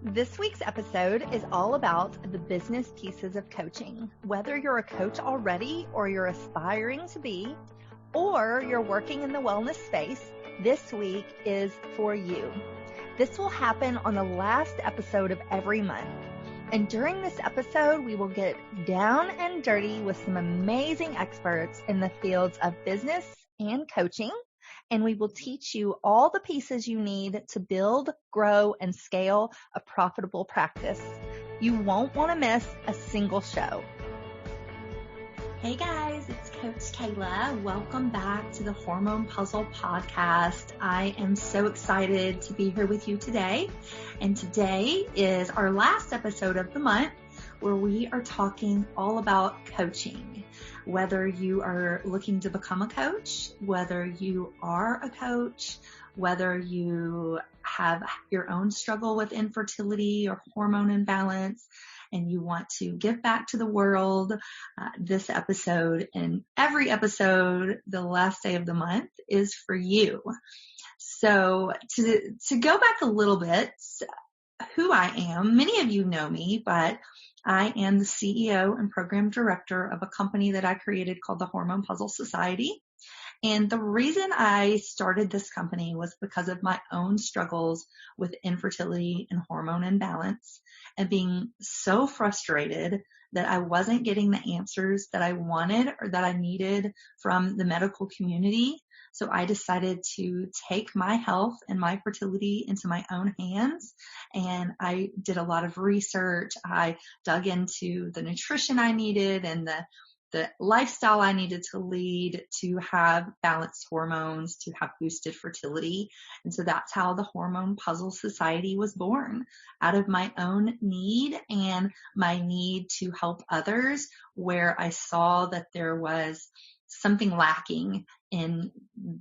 This week's episode is all about the business pieces of coaching. Whether you're a coach already or you're aspiring to be, or you're working in the wellness space, this week is for you. This will happen on the last episode of every month. And during this episode, we will get down and dirty with some amazing experts in the fields of business and coaching. And we will teach you all the pieces you need to build, grow, and scale a profitable practice. You won't want to miss a single show. Hey guys, it's Coach Kela. Welcome back to the Hormone Puzzle Podcast. I am so excited to be here with you today. And today is our last episode of the month where we are talking all about coaching. Whether you are looking to become a coach, whether you are a coach, whether you have your own struggle with infertility or hormone imbalance, and you want to give back to the world, this episode and every episode, the last day of the month, is for you. So to go back a little bit, who I am, many of you know me, but I am the CEO and program director of a company that I created called the Hormone Puzzle Society. And the reason I started this company was because of my own struggles with infertility and hormone imbalance and being so frustrated that I wasn't getting the answers that I wanted or that I needed from the medical community. So I decided to take my health and my fertility into my own hands. And I did a lot of research. I dug into the nutrition I needed and the lifestyle I needed to lead to have balanced hormones, to have boosted fertility. And so that's how the Hormone Puzzle Society was born, out of my own need and my need to help others, where I saw that there was something lacking in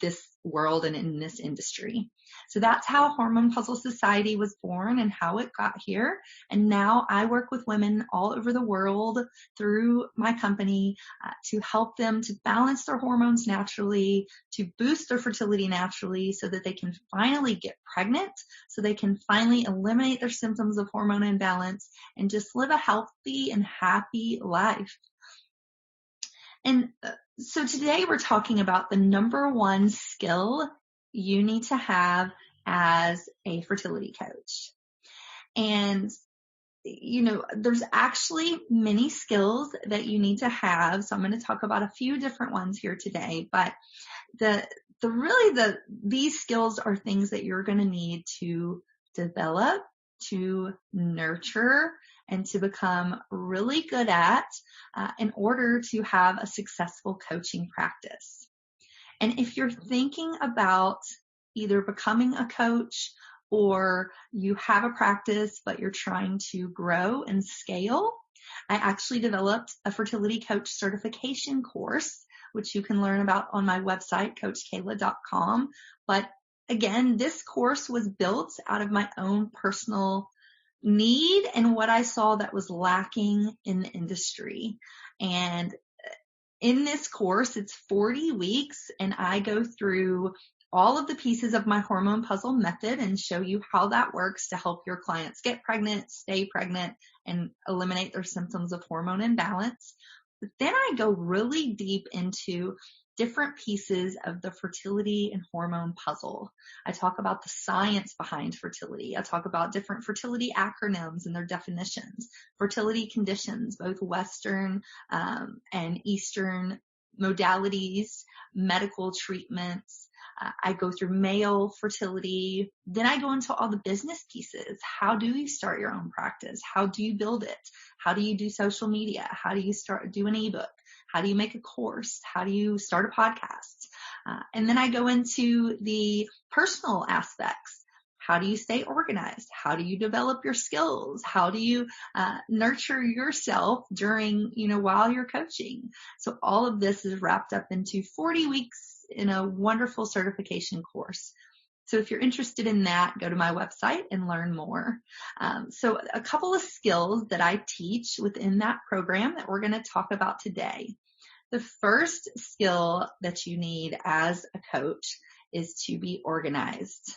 this world and in this industry. So that's how Hormone Puzzle Society was born and how it got here. And now I work with women all over the world through my company to help them to balance their hormones naturally, to boost their fertility naturally so that they can finally get pregnant, so they can finally eliminate their symptoms of hormone imbalance and just live a healthy and happy life. And so today we're talking about the number one skill you need to have as a fertility coach. And, there's actually many skills that you need to have. So I'm going to talk about a few different ones here today, but these skills are things that you're going to need to develop, to nurture, and to become really good at in order to have a successful coaching practice. And if you're thinking about either becoming a coach or you have a practice but you're trying to grow and scale, I actually developed a fertility coach certification course, which you can learn about on my website, coachkela.com. But again, this course was built out of my own personal need and what I saw that was lacking in the industry. And in this course, it's 40 weeks, and I go through all of the pieces of my hormone puzzle method and show you how that works to help your clients get pregnant, stay pregnant, and eliminate their symptoms of hormone imbalance. But then I go really deep into different pieces of the fertility and hormone puzzle. I talk about the science behind fertility. I talk about different fertility acronyms and their definitions, fertility conditions, both Western and Eastern modalities, medical treatments. I go through male fertility. Then I go into all the business pieces. How do you start your own practice? How do you build it? How do you do social media? How do you do an ebook? How do you make a course? How do you start a podcast? And then I go into the personal aspects. How do you stay organized? How do you develop your skills? How do you nurture yourself during, while you're coaching? So all of this is wrapped up into 40 weeks in a wonderful certification course. So if you're interested in that, go to my website and learn more. So a couple of skills that I teach within that program that we're going to talk about today. The first skill that you need as a coach is to be organized.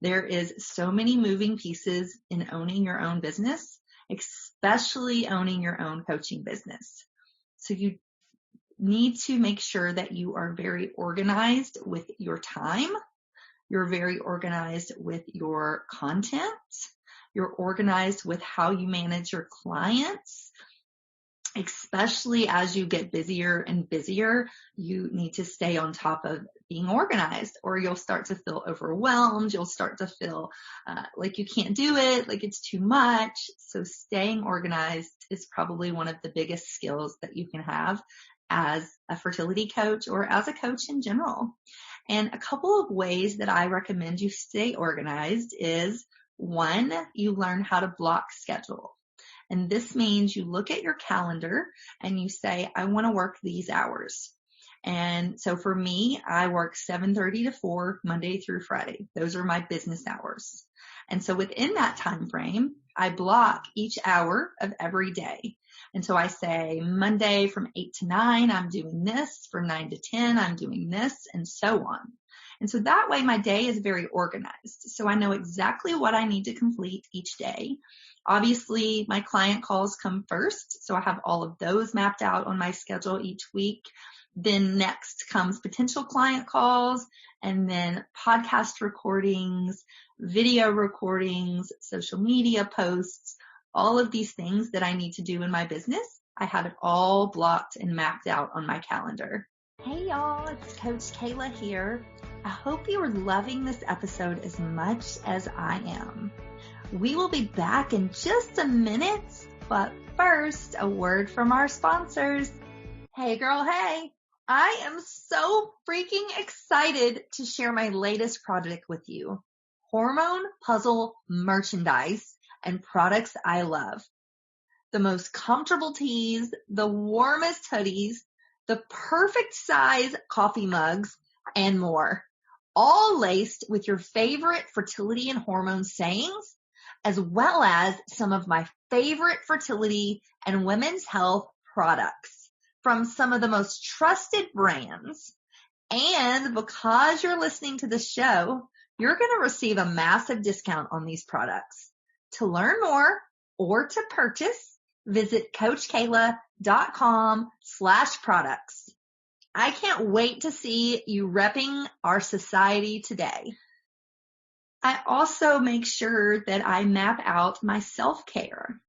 There is so many moving pieces in owning your own business, especially owning your own coaching business. So you need to make sure that you are very organized with your time. You're very organized with your content. You're organized with how you manage your clients. Especially as you get busier and busier, you need to stay on top of being organized, or you'll start to feel overwhelmed. You'll start to feel like you can't do it, like it's too much. So staying organized is probably one of the biggest skills that you can have as a fertility coach or as a coach in general. And a couple of ways that I recommend you stay organized is, one, you learn how to block schedule. And this means you look at your calendar and you say, I want to work these hours. And so for me, I work 7:30 to 4 Monday through Friday. Those are my business hours. And so within that time frame, I block each hour of every day. And so I say Monday from 8 to 9, I'm doing this. From 9 to 10, I'm doing this, and so on. And so that way my day is very organized. So I know exactly what I need to complete each day. Obviously, my client calls come first, so I have all of those mapped out on my schedule each week. Then next comes potential client calls, and then podcast recordings, video recordings, social media posts, all of these things that I need to do in my business. I have it all blocked and mapped out on my calendar. Hey y'all, it's Coach Kela here. I hope you are loving this episode as much as I am. We will be back in just a minute, but first, a word from our sponsors. Hey girl, hey! I am so freaking excited to share my latest project with you. Hormone Puzzle merchandise and products I love. The most comfortable tees, the warmest hoodies, the perfect size coffee mugs, and more. All laced with your favorite fertility and hormone sayings, as well as some of my favorite fertility and women's health products from some of the most trusted brands. And because you're listening to the show, you're going to receive a massive discount on these products. To learn more or to purchase, visit CoachKela.com/products. I can't wait to see you repping our society today. I also make sure that I map out my self-care.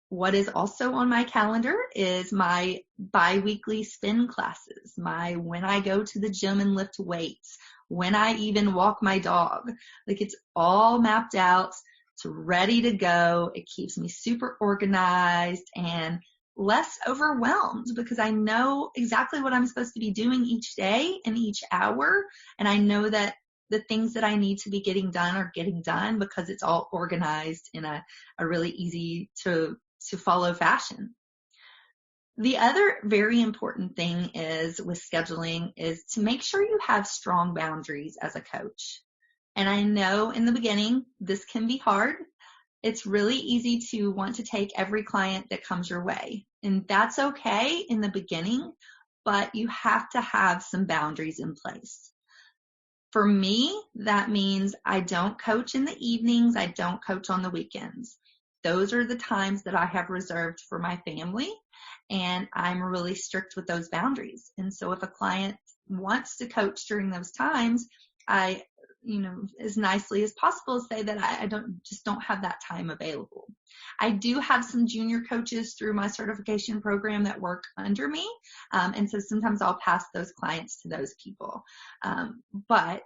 What is also on my calendar is my bi-weekly spin classes, my when I go to the gym and lift weights, when I even walk my dog. Like, it's all mapped out. It's ready to go. It keeps me super organized and less overwhelmed because I know exactly what I'm supposed to be doing each day and each hour. And I know that the things that I need to be getting done are getting done because it's all organized in a really easy to follow fashion. The other very important thing is with scheduling is to make sure you have strong boundaries as a coach. And I know in the beginning, this can be hard. It's really easy to want to take every client that comes your way. And that's okay in the beginning, but you have to have some boundaries in place. For me, that means I don't coach in the evenings. I don't coach on the weekends. Those are the times that I have reserved for my family, and I'm really strict with those boundaries. And so if a client wants to coach during those times, I, as nicely as possible, say that I don't have that time available. I do have some junior coaches through my certification program that work under me. And so sometimes I'll pass those clients to those people. But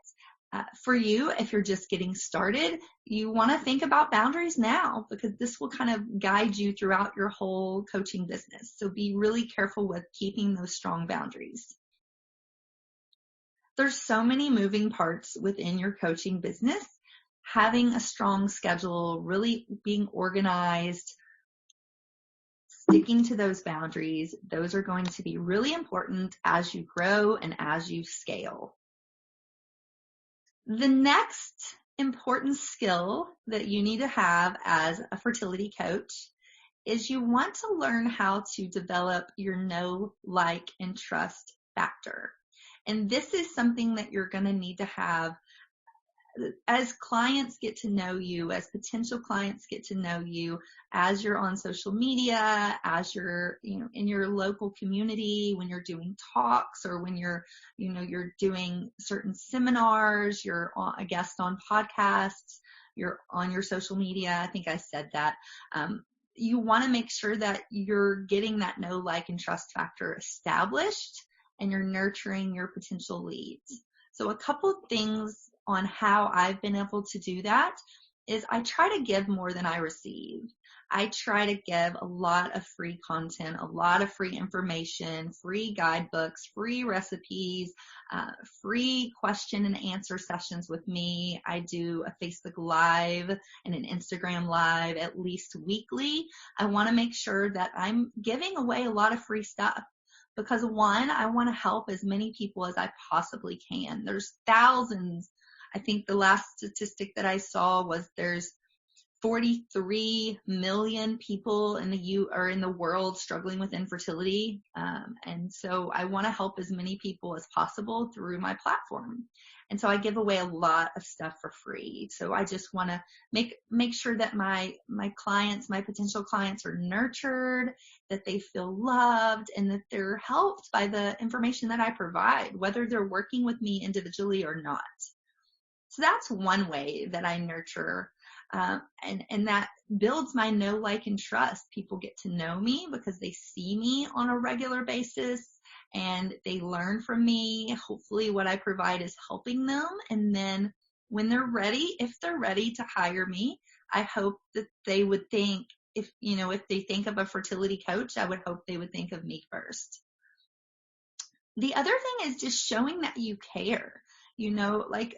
for you, if you're just getting started, you want to think about boundaries now because this will kind of guide you throughout your whole coaching business. So be really careful with keeping those strong boundaries. There's so many moving parts within your coaching business. Having a strong schedule, really being organized, sticking to those boundaries, those are going to be really important as you grow and as you scale. The next important skill that you need to have as a fertility coach is you want to learn how to develop your know, like, and trust factor. And this is something that you're going to need to have as clients get to know you, as potential clients get to know you, as you're on social media, as you're, in your local community, when you're doing talks or when you're doing certain seminars, you're a guest on podcasts, you're on your social media. I think I said that. You want to make sure that you're getting that know, like, and trust factor established, and you're nurturing your potential leads. So a couple of things on how I've been able to do that is I try to give more than I receive. I try to give a lot of free content, a lot of free information, free guidebooks, free recipes, free question and answer sessions with me. I do a Facebook Live and an Instagram Live at least weekly. I want to make sure that I'm giving away a lot of free stuff. Because one, I want to help as many people as I possibly can. There's thousands. I think the last statistic that I saw was there's 43 million people in the world struggling with infertility. And so I want to help as many people as possible through my platform. And so I give away a lot of stuff for free. So I just want to make sure that my clients, my potential clients, are nurtured, that they feel loved, and that they're helped by the information that I provide, whether they're working with me individually or not. So that's one way that I nurture, and that builds my know, like, and trust. People get to know me because they see me on a regular basis and they learn from me. Hopefully what I provide is helping them. And then when they're ready, if they're ready to hire me, I hope that they would think, if they think of a fertility coach, I would hope they would think of me first. The other thing is just showing that you care.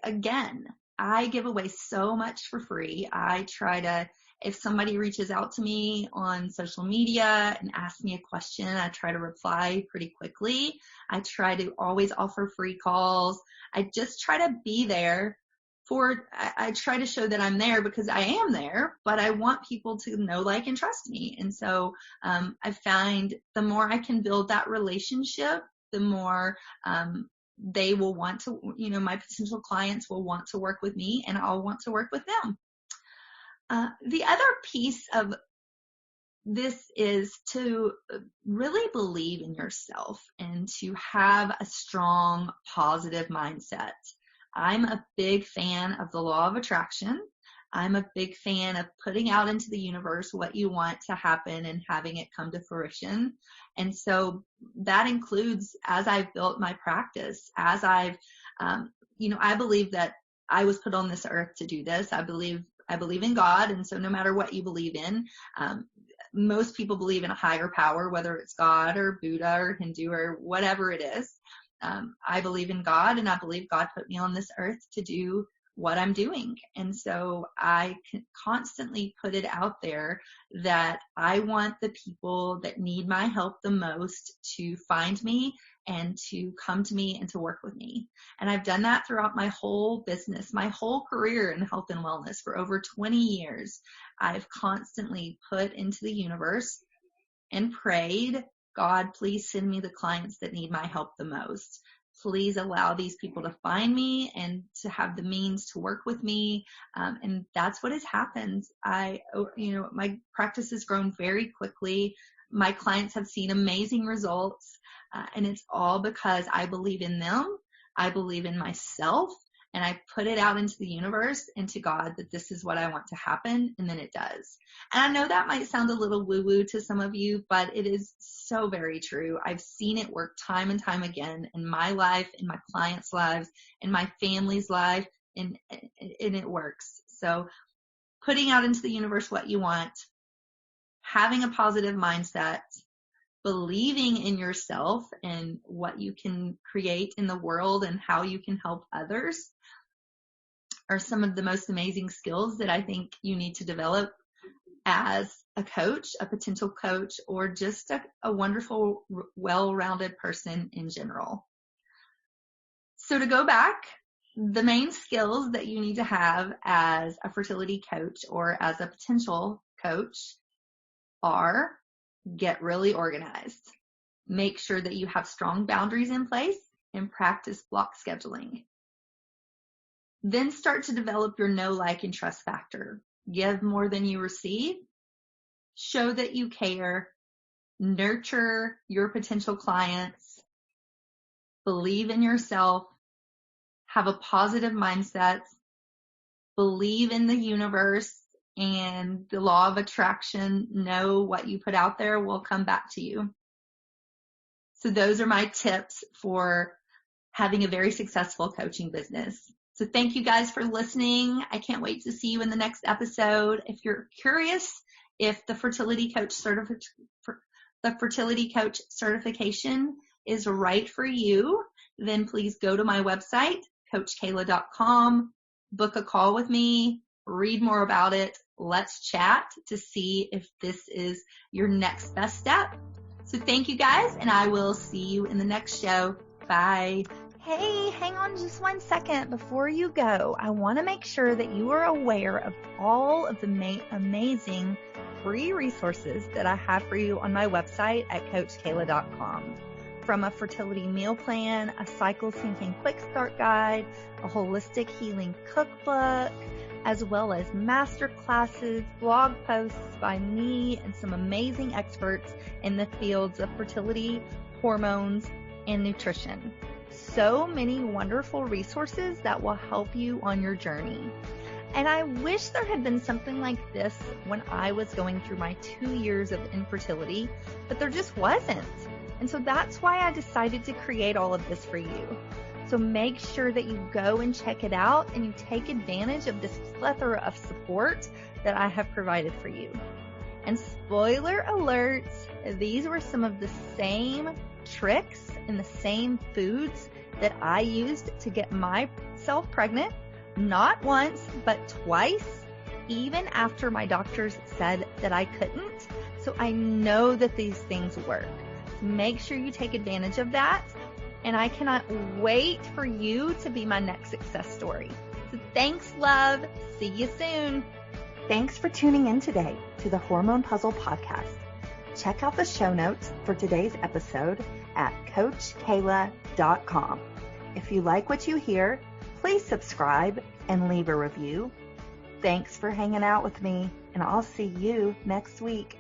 Again, I give away so much for free. I try to, if somebody reaches out to me on social media and asks me a question, I try to reply pretty quickly. I try to always offer free calls. I just try to be there I try to show that I'm there because I am there, but I want people to know, like, and trust me. And so I find the more I can build that relationship, the more they will want to, my potential clients will want to work with me, and I'll want to work with them. The other piece of this is to really believe in yourself and to have a strong, positive mindset. I'm a big fan of the law of attraction. I'm a big fan of putting out into the universe what you want to happen and having it come to fruition. And so that includes, as I've built my practice, as I've, I believe that I was put on this earth to do this. I believe in God. And so no matter what you believe in, most people believe in a higher power, whether it's God or Buddha or Hindu or whatever it is. I believe in God, and I believe God put me on this earth to do what I'm doing. And so I can constantly put it out there that I want the people that need my help the most to find me and to come to me and to work with me. And I've done that throughout my whole business, my whole career in health and wellness for over 20 years. I've constantly put into the universe and prayed, God, please send me the clients that need my help the most. Please allow these people to find me and to have the means to work with me. And that's what has happened. My practice has grown very quickly. My clients have seen amazing results. And it's all because I believe in them. I believe in myself. And I put it out into the universe and to God that this is what I want to happen, and then it does. And I know that might sound a little woo-woo to some of you, but it is so very true. I've seen it work time and time again in my life, in my clients' lives, in my family's life, and it works. So putting out into the universe what you want, having a positive mindset, believing in yourself and what you can create in the world and how you can help others are some of the most amazing skills that I think you need to develop as a coach, a potential coach, or just a wonderful, well-rounded person in general. So to go back, the main skills that you need to have as a fertility coach or as a potential coach are: get really organized. Make sure that you have strong boundaries in place and practice block scheduling. Then start to develop your know, like, and trust factor. Give more than you receive. Show that you care. Nurture your potential clients. Believe in yourself. Have a positive mindset. Believe in the universe and the law of attraction. Know what you put out there will come back to you. So those are my tips for having a very successful coaching business. So thank you guys for listening. I can't wait to see you in the next episode. If you're curious if the Fertility Coach certification is right for you, then please go to my website, CoachKela.com, book a call with me, read more about it. Let's chat to see if this is your next best step. So thank you guys, and I will see you in the next show. Bye. Hey, hang on just 1 second before you go. I want to make sure that you are aware of all of the amazing free resources that I have for you on my website at CoachKela.com. From a fertility meal plan, a cycle syncing quick start guide, a holistic healing cookbook, as well as master classes, blog posts by me and some amazing experts in the fields of fertility, hormones, and nutrition. So many wonderful resources that will help you on your journey. And I wish there had been something like this when I was going through my 2 years of infertility, but there just wasn't. And so that's why I decided to create all of this for you. So make sure that you go and check it out and you take advantage of this plethora of support that I have provided for you. And spoiler alert, these were some of the same tricks and the same foods that I used to get myself pregnant, not once, but twice, even after my doctors said that I couldn't. So I know that these things work. Make sure you take advantage of that. And I cannot wait for you to be my next success story. So thanks, love. See you soon. Thanks for tuning in today to the Hormone Puzzle Podcast. Check out the show notes for today's episode at CoachKela.com. If you like what you hear, please subscribe and leave a review. Thanks for hanging out with me, and I'll see you next week.